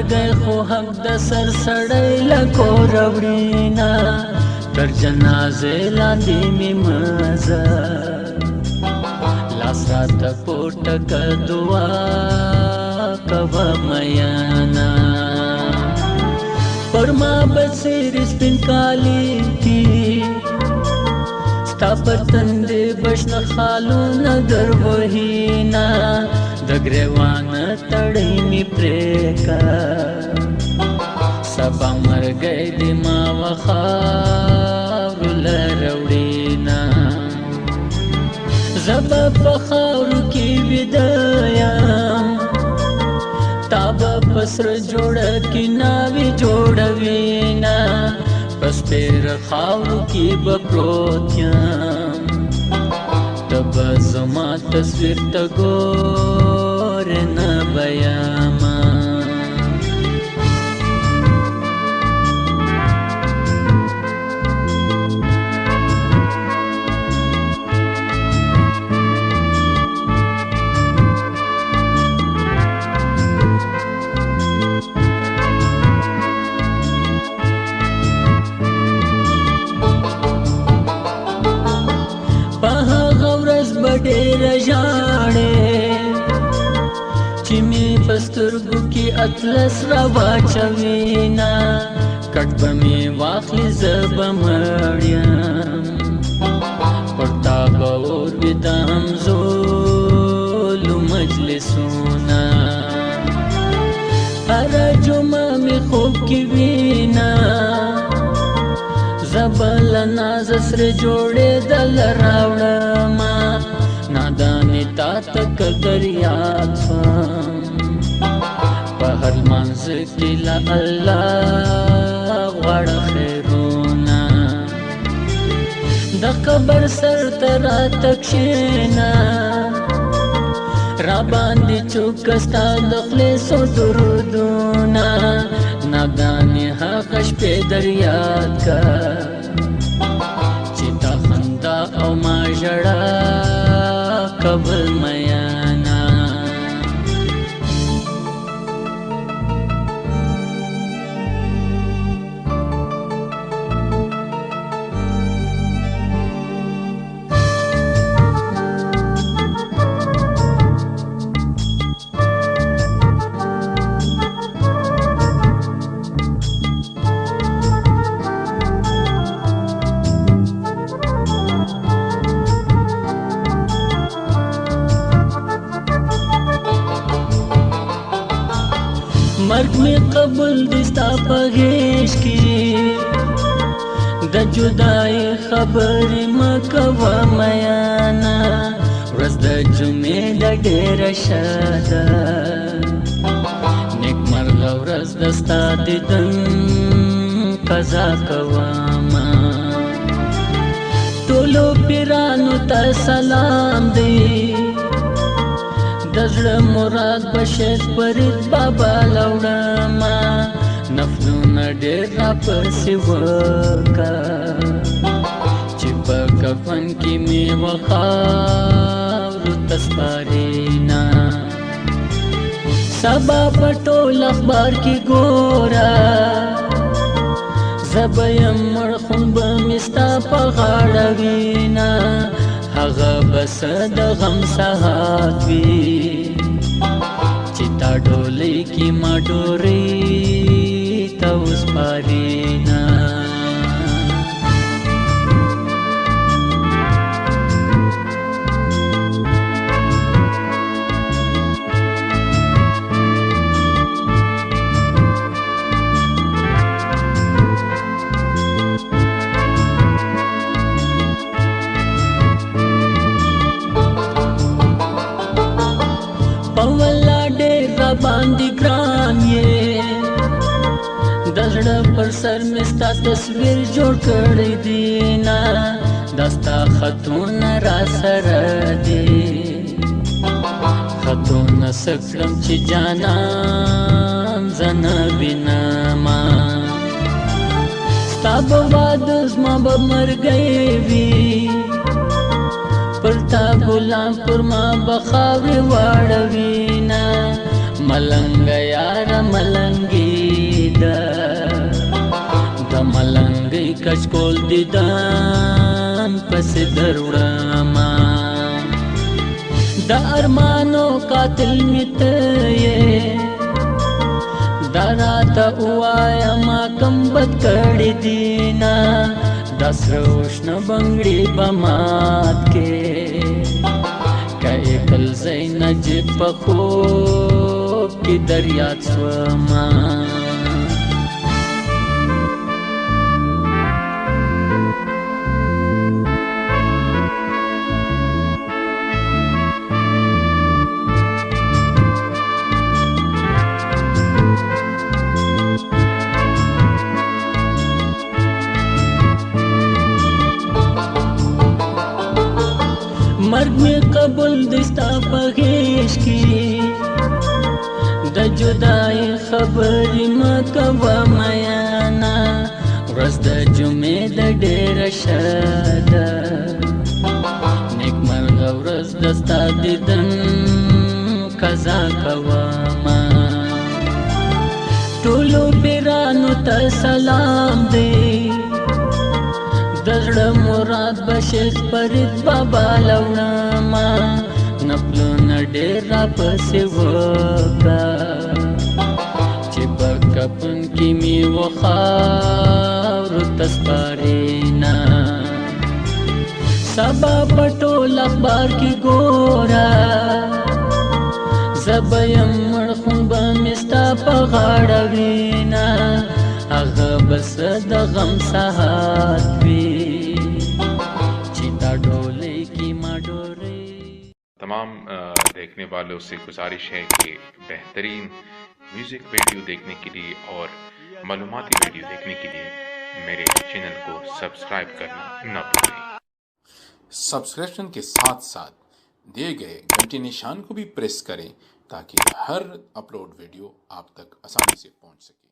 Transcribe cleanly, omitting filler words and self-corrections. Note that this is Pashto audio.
مرګ خو حق د سر سړی لکو روړینا تر جنازې لاندې می مزه لاس راته پورته که دعا کوه میانا پر ما بڅېرې سپین کالي کی ستا پر تندې بشنه خالونه در وهینا د ګریوانه تړۍ مې پرې که سبا مرګی دې ما وخاورو له روړینا زه به په خاورو کې ویده یم تا به په سره جوړه کې ناوې جوړوینا په سپېره خاورو کې به پروت یم ته به زما تصویر ته ګورې نه به یمه ډېره ژاړې چې مې په سترګو کې اطلس راواچوینا کټ به مې واخلي زه به مړ یم پر تا به اور وي د همزولو مجلسونه هره جمعه مې خوب کې وینا زه به له نازه سره جوړېدله راوړمه نادانی تا تک دریاب سوام په هر لمانځ کې له الله غواړه خیرونه د قبر سر ته راته کښېنه راباندې چوکه ستا د خولې څو درودونه نادانې هغه شپې در یاد که چې تا خندا او ما ژړا قبل میانا مرګ می قبول دي ستا په غېږ کې د جدای خبرې مه کوه میانا ورځ د جمعې ده ډېره ښه ده نیکمرغه ورځ د ستا دیدن قضا کومه ټولو پیرانو ته سلام دی د زړه مراد بشیر فرید بابا لوړمه نفلونه ډېر راپسې وکه چې په کفن کې مې وخاورو ته سپارېنا سبا په ټول اخبار کې ګوره زه به یم مړ خون به مې ستا په غاړه وینا هغه بس د غم ساعت وي چې تا ډولۍ کې ما ډورۍ ته وسپارېنا باندې ګران یې د زړه پر سر مې ستا تصویر جوړ کړی دی نه دا ستا خطونه را سره دي خطونه څه کړم چې جانان زه نه وینمه ستا به واده زما به مرګی وي پر تا ګلان پر ما به خاورې واړوي نه मलंग यार मलंगी द मलंगी कचकोल दिदान पस दरुड़ामा द अरमानो कातिल मित ये दारात उवायमा कंबत कड़ी दीना दसरोष्ण बंगड़ी बमात के कई कल जैन जिप खो की दरिया स्वमा मर्ग में कबूल दिस्ता पगेश की द जुदाई खबरी मकवा मयाना रस द जुमे द डेर शदा नेक मर्ग रस दस्ता दिदन कजा कवामा टोलो बिरानो त सलाम दे दजड़ मुराद बशेष परित बाबा लवनामा नपलो न डेरा पसे वका चिपक कपन की मी वो खार तस्पारेना सबा पटोल अखबार की गोरा जबयम मड़खुन बमिस्ता पगाड़वीना अगा बस द गम सहात भी चिता डोले की माडोरे। तमाम देखने वालों से गुजारिश है कि बेहतरीन म्यूज़िक वीडियो देखने के लिए और मालूमाती वीडियो देखने के लिए मेरे चैनल को सब्सक्राइब करना न भूलें। सब्सक्रिप्शन के साथ साथ दिए गए घंटी निशान को भी प्रेस करें ताकि हर अपलोड वीडियो आप तक आसानी से पहुंच सके।